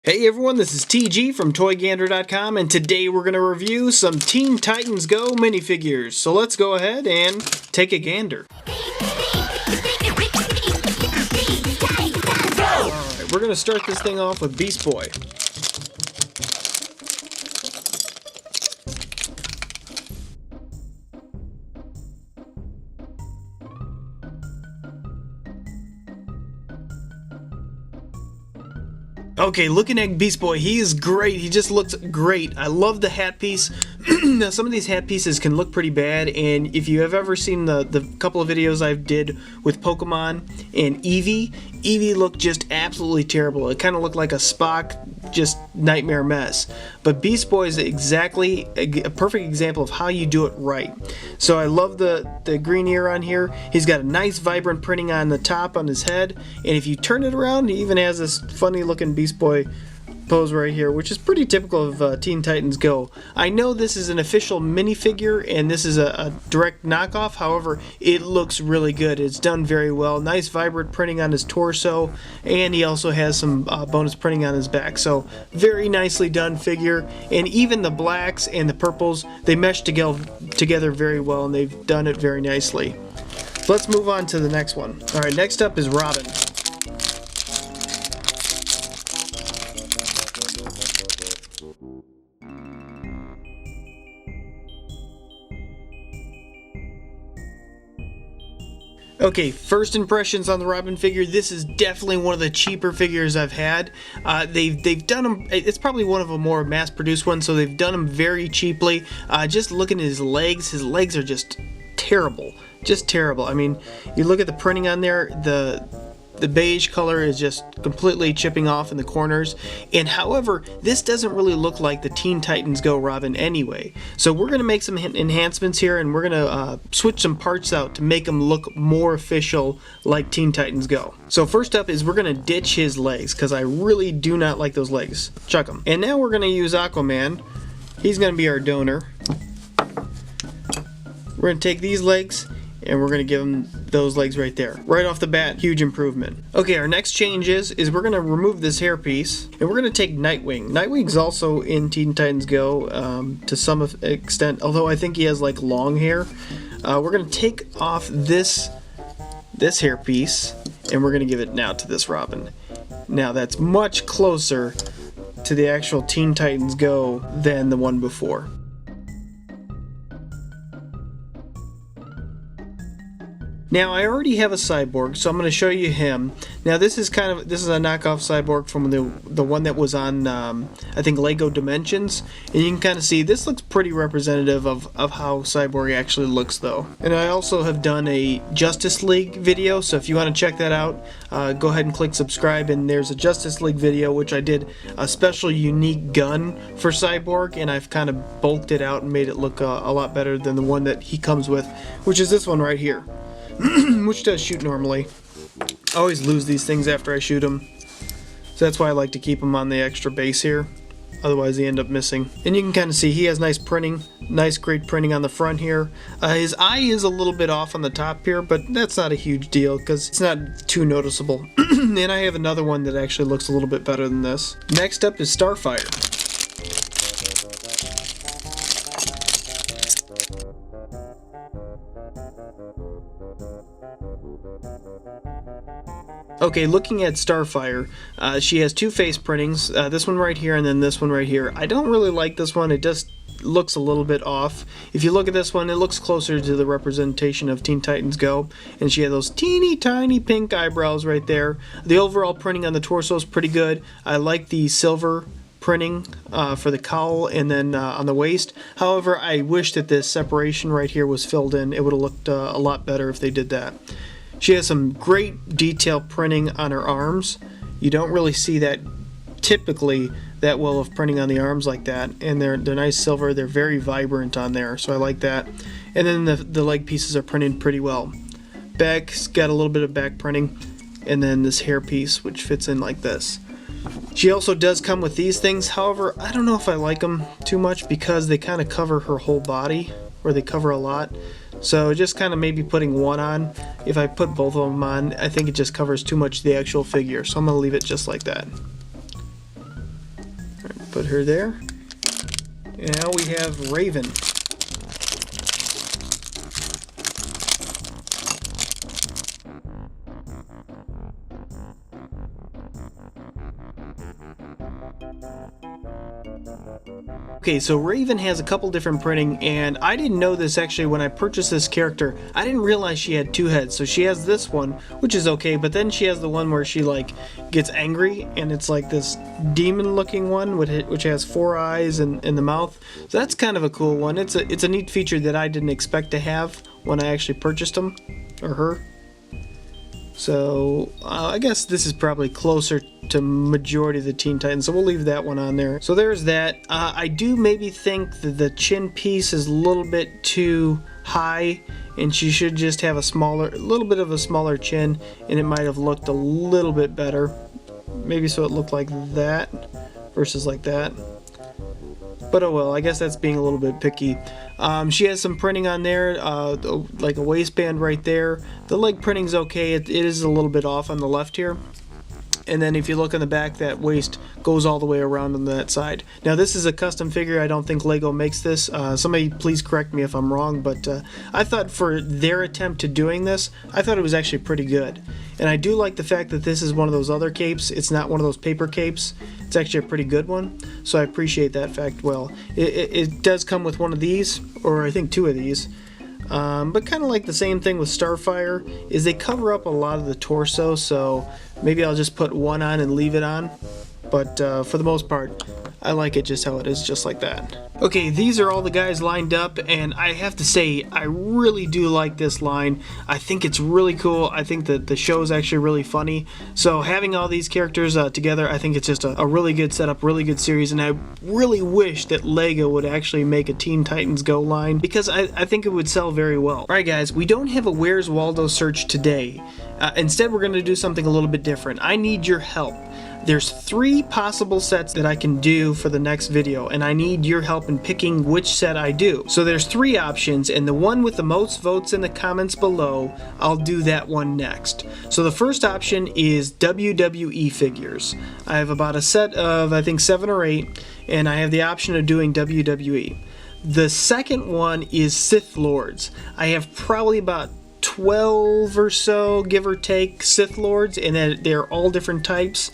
Hey everyone, this is TG from ToyGander.com, and today we're going to review some Teen Titans Go minifigures. So let's go ahead and take a gander. Alright, we're going to start this thing off with Beast Boy. Okay, looking at Beast Boy, he is great. He just looks great. I love the hat piece. Now, some of these hat pieces can look pretty bad, and if you have ever seen the couple of videos I did with Pokemon and Eevee looked just absolutely terrible. It kind of looked like a Spock, just nightmare mess. But Beast Boy is exactly a perfect example of how you do it right. So I love the green ear on here. He's got a nice vibrant printing on the top on his head, and if you turn it around, he even has this funny looking Beast Boy pose right here, which is pretty typical of Teen Titans Go. I know this is an official minifigure and this is a direct knockoff, however it looks really good. It's done very well. Nice vibrant printing on his torso, and he also has some bonus printing on his back, so very nicely done figure. And even the blacks and the purples, they mesh together very well, and they've done it very nicely. Let's move on to the next one. Alright, next up is Robin. Okay, first impressions on the Robin figure. This is definitely one of the cheaper figures I've had. They've done them. It's probably one of the more mass-produced ones, so they've done them very cheaply. Just looking at his legs are just terrible, I mean, you look at the printing on there. The beige color is just completely chipping off in the corners, and however, this doesn't really look like the Teen Titans Go Robin anyway. So we're going to make some enhancements here, and we're going to switch some parts out to make them look more official like Teen Titans Go. So first up is we're going to ditch his legs, because I really do not like those legs. Chuck them. And now we're going to use Aquaman. He's going to be our donor. We're going to take these legs, and we're going to give him those legs right there. Right off the bat, huge improvement. Okay, our next change is we're going to remove this hair piece, and we're going to take Nightwing. Nightwing's also in Teen Titans Go to some extent, although I think he has like long hair. We're going to take off this hair piece, and we're going to give it now to this Robin. Now that's much closer to the actual Teen Titans Go than the one before. Now I already have a Cyborg, so I'm going to show you him. Now this is a knockoff Cyborg from the one that was on I think LEGO Dimensions, and you can kind of see this looks pretty representative of how Cyborg actually looks though. And I also have done a Justice League video, so if you want to check that out, go ahead and click subscribe, and there's a Justice League video which I did a special unique gun for Cyborg, and I've kind of bulked it out and made it look a lot better than the one that he comes with, which is this one right here. Which does shoot normally. I always lose these things after I shoot them, so that's why I like to keep them on the extra base here, otherwise they end up missing. And you can kind of see he has nice printing, great printing on the front here. His eye is a little bit off on the top here, but that's not a huge deal because it's not too noticeable. And I have another one that actually looks a little bit better than this. Next up is Starfire. Okay, looking at Starfire, she has two face printings, this one right here and then this one right here. I don't really like this one, it just looks a little bit off. If you look at this one, it looks closer to the representation of Teen Titans Go, and she has those teeny tiny pink eyebrows right there. The overall printing on the torso is pretty good. I like the silver printing for the cowl and then on the waist. However, I wish that this separation right here was filled in. It would have looked a lot better if they did that. She has some great detail printing on her arms. You don't really see that typically that well of printing on the arms like that, and they're nice silver. They're very vibrant on there, so I like that. And then the leg pieces are printed pretty well. Back's got a little bit of back printing, and then this hair piece which fits in like this. She also does come with these things, however I don't know if I like them too much because they kind of cover her whole body, or they cover a lot. So just kind of maybe putting one on. If I put both of them on, I think it just covers too much of the actual figure, so I'm going to leave it just like that. Put her there. And now we have Raven. Okay, so Raven has a couple different printing, and I didn't know this actually when I purchased this character. I didn't realize she had two heads. So she has this one, which is okay, but then she has the one where she like gets angry, and it's like this demon looking one which has four eyes and in the mouth. So that's kind of a cool one. It's a neat feature that I didn't expect to have when I actually purchased him, or her. So I guess this is probably closer to majority of the Teen Titans, so we'll leave that one on there. So there's that. I do maybe think that the chin piece is a little bit too high, and she should just have a little bit of a smaller chin, and it might have looked a little bit better. Maybe so it looked like that versus like that. But oh well, I guess that's being a little bit picky. She has some printing on there, like a waistband right there. The leg printing's okay. It is a little bit off on the left here. And then if you look on the back, that waist goes all the way around on that side. Now this is a custom figure. I don't think LEGO makes this. Somebody please correct me if I'm wrong, but I thought for their attempt to doing this, I thought it was actually pretty good. And I do like the fact that this is one of those other capes. It's not one of those paper capes. It's actually a pretty good one, so I appreciate that fact well. It does come with one of these, or I think two of these. But kind of like the same thing with Starfire, is they cover up a lot of the torso, so maybe I'll just put one on and leave it on. But for the most part, I like it just how it is, just like that. Okay, these are all the guys lined up, and I have to say, I really do like this line. I think it's really cool. I think that the show is actually really funny. So having all these characters together, I think it's just a really good setup, really good series, and I really wish that LEGO would actually make a Teen Titans Go line, because I think it would sell very well. Alright guys, we don't have a Where's Waldo search today. Instead, we're going to do something a little bit different. I need your help. There's 3 possible sets that I can do for the next video, and I need your help in picking which set I do. So there's 3 options, and the one with the most votes in the comments below, I'll do that one next. So the first option is WWE figures. I have about a set of, I think, 7 or 8, and I have the option of doing WWE. The second one is Sith Lords. I have probably about 12 or so, give or take, Sith Lords, and they're all different types,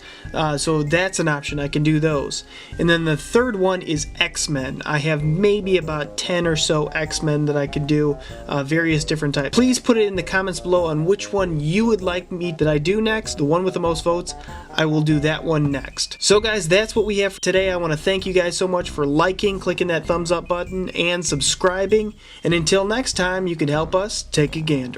so that's an option. I can do those. And then the third one is X-Men. I have maybe about 10 or so X-Men that I could do, various different types. Please put it in the comments below on which one you would like me that I do next. The one with the most votes, I will do that one next. So guys, that's what we have for today. I want to thank you guys so much for liking, clicking that thumbs up button, and subscribing. And until next time, you can help us take a gander.